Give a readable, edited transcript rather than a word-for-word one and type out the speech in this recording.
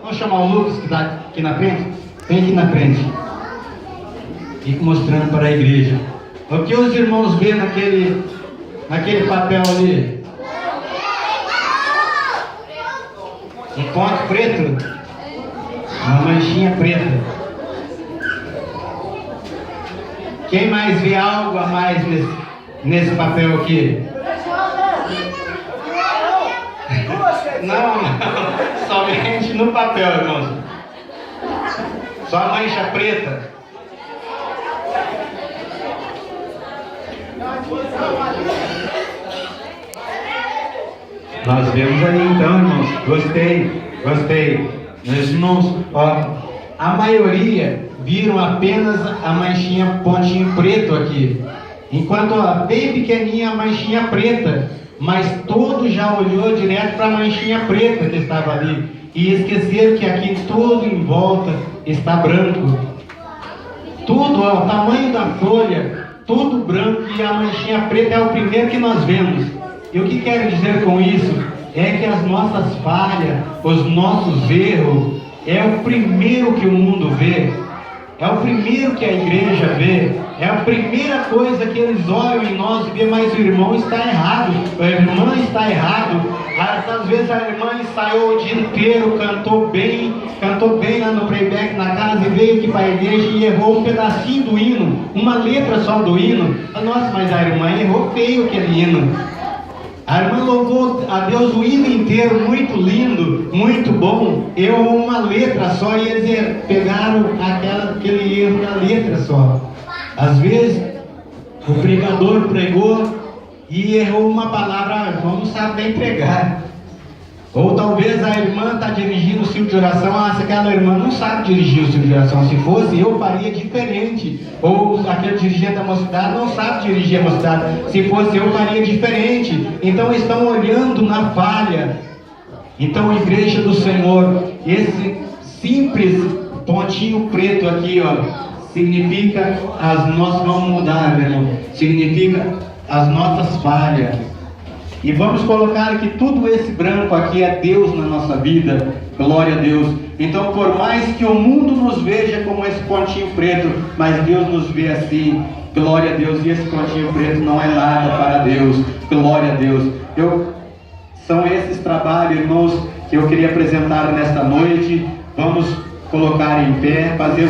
Vamos chamar o Lucas que está aqui na frente? Vem aqui na frente. Fica mostrando para a igreja. O que os irmãos vê naquele papel ali? Um ponto preto? Uma manchinha preta. Quem mais vê algo a mais nesse papel aqui? Não, somente no papel, irmãos. Só a mancha preta. Nós vemos aí então, irmãos. Gostei. Meus irmãos, ó, a maioria viram apenas a manchinha, pontinho preto aqui. Enquanto, ó, bem pequenininha a manchinha preta. Mas todo já olhou direto para a manchinha preta que estava ali. E esqueceram que aqui tudo em volta está branco. Tudo, ó, o tamanho da folha, tudo branco, e a manchinha preta é o primeiro que nós vemos. E o que quero dizer com isso? É que as nossas falhas, os nossos erros, é o primeiro que o mundo vê. É o primeiro que a igreja vê. É a primeira coisa que eles olham em nós e vê, mas o irmão está errado. A irmã está errado. Às vezes a irmã ensaiou o dia inteiro, cantou bem lá no playback na casa e veio aqui para a igreja e errou um pedacinho do hino, uma letra só do hino. Nossa, mas a irmã errou feio aquele hino. A irmã louvou a Deus o hino inteiro, muito lindo, muito bom. Errou uma letra só e eles pegaram aquele erro na letra só. Às vezes o pregador pregou e errou uma palavra, a irmã não sabe nem pregar. Ou talvez a irmã está dirigindo o círculo de oração, se aquela irmã não sabe dirigir o círculo de oração. Se fosse, eu faria diferente. Ou aquele dirigente da mocidade não sabe dirigir a mocidade. Se fosse, eu faria diferente. Então estão olhando na falha. Então, igreja do Senhor, esse simples pontinho preto aqui, ó, significa nós vamos mudar, meu irmão. Significa as nossas falhas. E vamos colocar que tudo esse branco aqui é Deus na nossa vida. Glória a Deus. Então, por mais que o mundo nos veja como esse pontinho preto, mas Deus nos vê assim. Glória a Deus. E esse pontinho preto não é nada para Deus. Glória a Deus. São esses trabalhos, irmãos, que eu queria apresentar nesta noite. Vamos colocar em pé, fazer